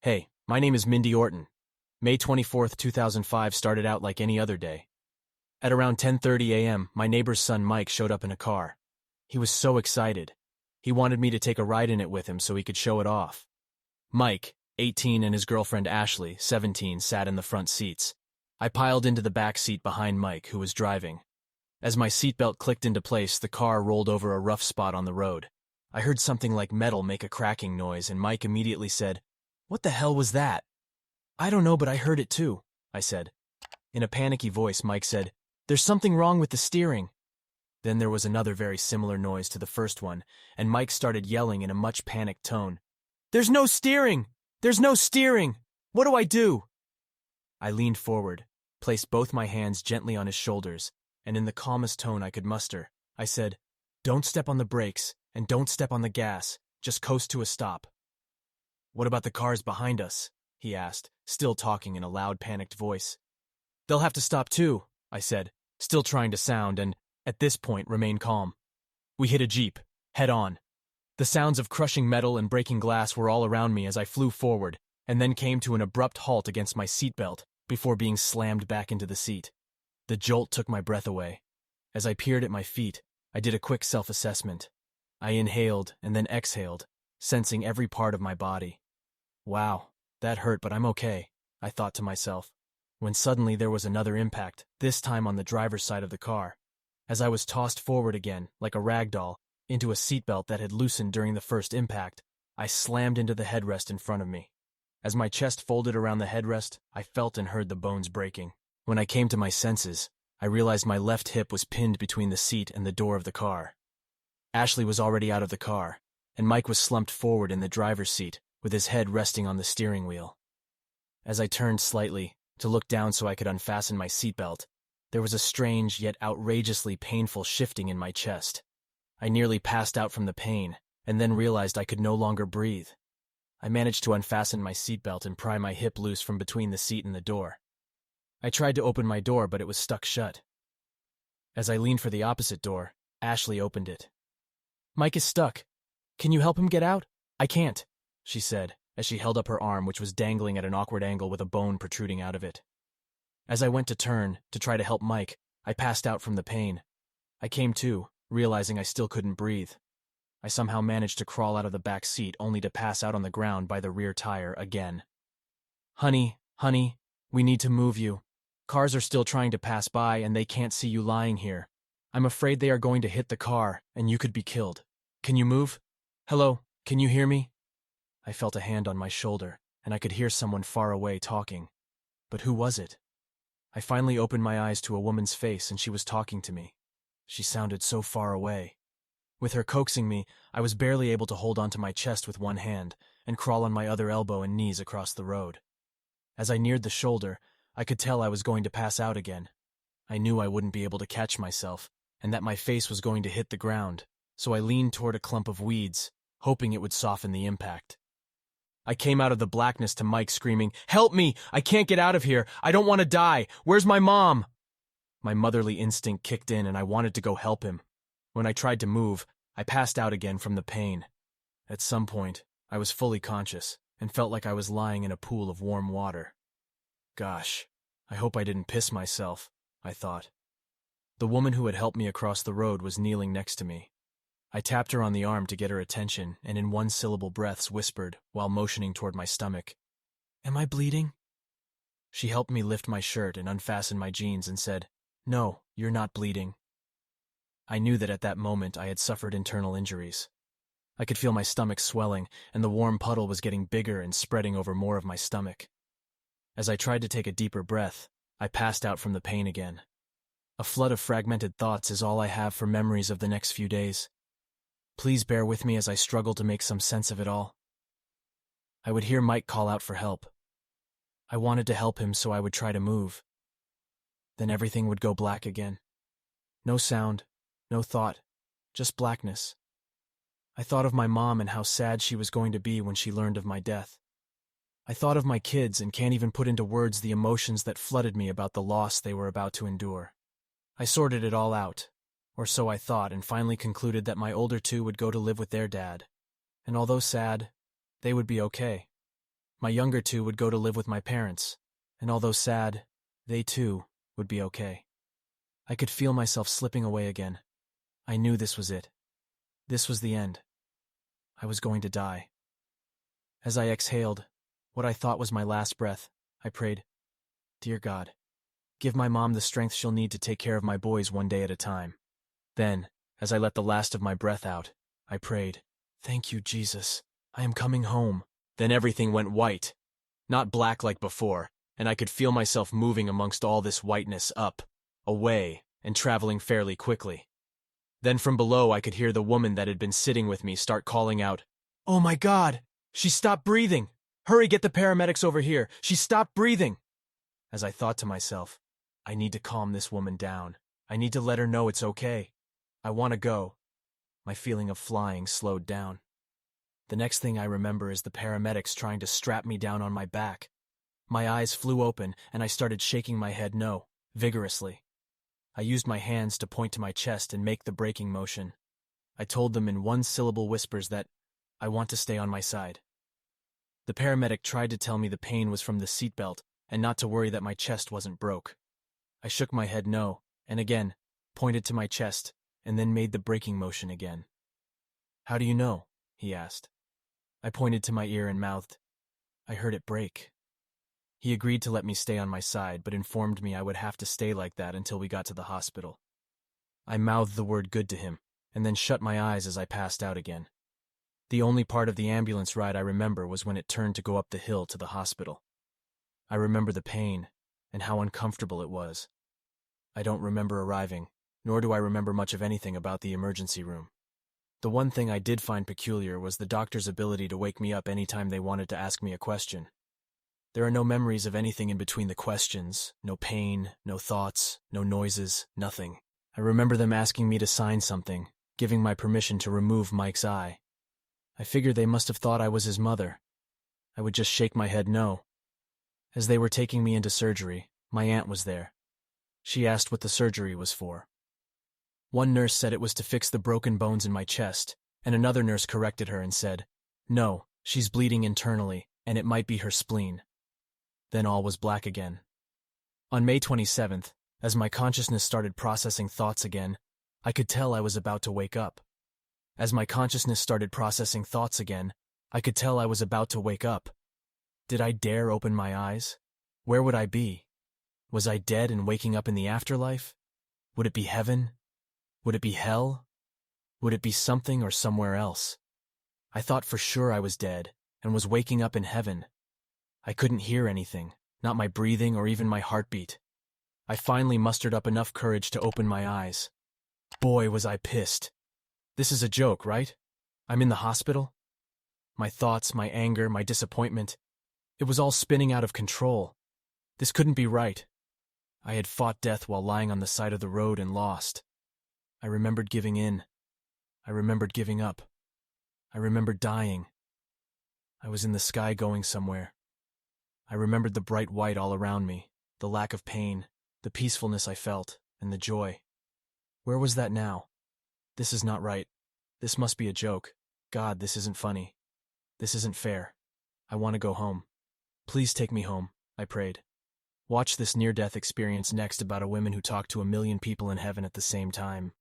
Hey, my name is Mindy Orton. May 24th, 2005 started out like any other day. At around 10:30 a.m., my neighbor's son Mike showed up in a car. He was so excited. He wanted me to take a ride in it with him so he could show it off. Mike, 18, and his girlfriend Ashley, 17, sat in the front seats. I piled into the back seat behind Mike, who was driving. As my seatbelt clicked into place, the car rolled over a rough spot on the road. I heard something like metal make a cracking noise, and Mike immediately said, "What the hell was that?" "I don't know, but I heard it too," I said. In a panicky voice, Mike said, "There's something wrong with the steering." Then there was another very similar noise to the first one, and Mike started yelling in a much panicked tone, "There's no steering! There's no steering! What do I do?" I leaned forward, placed both my hands gently on his shoulders, and in the calmest tone I could muster, I said, "Don't step on the brakes, and don't step on the gas. Just coast to a stop." "What about the cars behind us?" he asked, still talking in a loud, panicked voice. "They'll have to stop too," I said, still trying to sound and, at this point, remain calm. We hit a Jeep, head on. The sounds of crushing metal and breaking glass were all around me as I flew forward, and then came to an abrupt halt against my seatbelt before being slammed back into the seat. The jolt took my breath away. As I peered at my feet, I did a quick self-assessment. I inhaled and then exhaled, sensing every part of my body. Wow, that hurt, but I'm okay, I thought to myself, when suddenly there was another impact, this time on the driver's side of the car. As I was tossed forward again, like a rag doll, into a seatbelt that had loosened during the first impact, I slammed into the headrest in front of me. As my chest folded around the headrest, I felt and heard the bones breaking. When I came to my senses, I realized my left hip was pinned between the seat and the door of the car. Ashley was already out of the car, and Mike was slumped forward in the driver's seat, with his head resting on the steering wheel. As I turned slightly, to look down so I could unfasten my seatbelt, there was a strange yet outrageously painful shifting in my chest. I nearly passed out from the pain, and then realized I could no longer breathe. I managed to unfasten my seatbelt and pry my hip loose from between the seat and the door. I tried to open my door, but it was stuck shut. As I leaned for the opposite door, Ashley opened it. "Mike is stuck. Can you help him get out?" "I can't," she said, as she held up her arm, which was dangling at an awkward angle with a bone protruding out of it. As I went to turn, to try to help Mike, I passed out from the pain. I came to, realizing I still couldn't breathe. I somehow managed to crawl out of the back seat, only to pass out on the ground by the rear tire again. Honey, we need to move you. Cars are still trying to pass by, and they can't see you lying here. I'm afraid they are going to hit the car, and you could be killed. Can you move? Hello, can you hear me?" I felt a hand on my shoulder, and I could hear someone far away talking. But who was it? I finally opened my eyes to a woman's face, and she was talking to me. She sounded so far away. With her coaxing me, I was barely able to hold onto my chest with one hand and crawl on my other elbow and knees across the road. As I neared the shoulder, I could tell I was going to pass out again. I knew I wouldn't be able to catch myself, and that my face was going to hit the ground, so I leaned toward a clump of weeds, hoping it would soften the impact. I came out of the blackness to Mike screaming, "Help me! I can't get out of here! I don't want to die! Where's my mom?" My motherly instinct kicked in, and I wanted to go help him. When I tried to move, I passed out again from the pain. At some point, I was fully conscious and felt like I was lying in a pool of warm water. Gosh, I hope I didn't piss myself, I thought. The woman who had helped me across the road was kneeling next to me. I tapped her on the arm to get her attention and in one-syllable breaths whispered, while motioning toward my stomach, "Am I bleeding?" She helped me lift my shirt and unfasten my jeans and said, "No, you're not bleeding." I knew that at that moment I had suffered internal injuries. I could feel my stomach swelling, and the warm puddle was getting bigger and spreading over more of my stomach. As I tried to take a deeper breath, I passed out from the pain again. A flood of fragmented thoughts is all I have for memories of the next few days. Please bear with me as I struggle to make some sense of it all. I would hear Mike call out for help. I wanted to help him, so I would try to move. Then everything would go black again. No sound, no thought, just blackness. I thought of my mom and how sad she was going to be when she learned of my death. I thought of my kids and can't even put into words the emotions that flooded me about the loss they were about to endure. I sorted it all out, or so I thought, and finally concluded that my older two would go to live with their dad, and although sad, they would be okay. My younger two would go to live with my parents, and although sad, they too would be okay. I could feel myself slipping away again. I knew this was it. This was the end. I was going to die. As I exhaled, what I thought was my last breath, I prayed, "Dear God, give my mom the strength she'll need to take care of my boys one day at a time." Then, as I let the last of my breath out, I prayed, "Thank you, Jesus. I am coming home." Then everything went white, not black like before, and I could feel myself moving amongst all this whiteness up, away, and traveling fairly quickly. Then from below I could hear the woman that had been sitting with me start calling out, "Oh my God! She stopped breathing! Hurry, get the paramedics over here! She stopped breathing!" As I thought to myself, I need to calm this woman down. I need to let her know it's okay. I want to go. My feeling of flying slowed down. The next thing I remember is the paramedics trying to strap me down on my back. My eyes flew open and I started shaking my head no, vigorously. I used my hands to point to my chest and make the braking motion. I told them in one-syllable whispers that I want to stay on my side. The paramedic tried to tell me the pain was from the seatbelt and not to worry that my chest wasn't broke. I shook my head no, and again, pointed to my chest, and then made the braking motion again. "How do you know?" he asked. I pointed to my ear and mouthed, "I heard it break." He agreed to let me stay on my side, but informed me I would have to stay like that until we got to the hospital. I mouthed the word good to him, and then shut my eyes as I passed out again. The only part of the ambulance ride I remember was when it turned to go up the hill to the hospital. I remember the pain, and how uncomfortable it was. I don't remember arriving, nor do I remember much of anything about the emergency room. The one thing I did find peculiar was the doctor's ability to wake me up any time they wanted to ask me a question. There are no memories of anything in between the questions, no pain, no thoughts, no noises, nothing. I remember them asking me to sign something, giving my permission to remove Mike's eye. I figured they must have thought I was his mother. I would just shake my head no. As they were taking me into surgery, my aunt was there. She asked what the surgery was for. One nurse said it was to fix the broken bones in my chest, and another nurse corrected her and said, "No, she's bleeding internally, and it might be her spleen." Then all was black again. On May 27th, as my consciousness started processing thoughts again, I could tell I was about to wake up. As my consciousness started processing thoughts again, I could tell I was about to wake up. Did I dare open my eyes? Where would I be? Was I dead and waking up in the afterlife? Would it be heaven? Would it be hell? Would it be something or somewhere else? I thought for sure I was dead and was waking up in heaven. I couldn't hear anything, not my breathing or even my heartbeat. I finally mustered up enough courage to open my eyes. Boy, was I pissed. This is a joke, right? I'm in the hospital? My thoughts, my anger, my disappointment, it was all spinning out of control. This couldn't be right. I had fought death while lying on the side of the road and lost. I remembered giving in. I remembered giving up. I remembered dying. I was in the sky going somewhere. I remembered the bright white all around me, the lack of pain, the peacefulness I felt, and the joy. Where was that now? This is not right. This must be a joke. God, this isn't funny. This isn't fair. I want to go home. Please take me home, I prayed. Watch this near-death experience next about a woman who talked to 1 million people in heaven at the same time.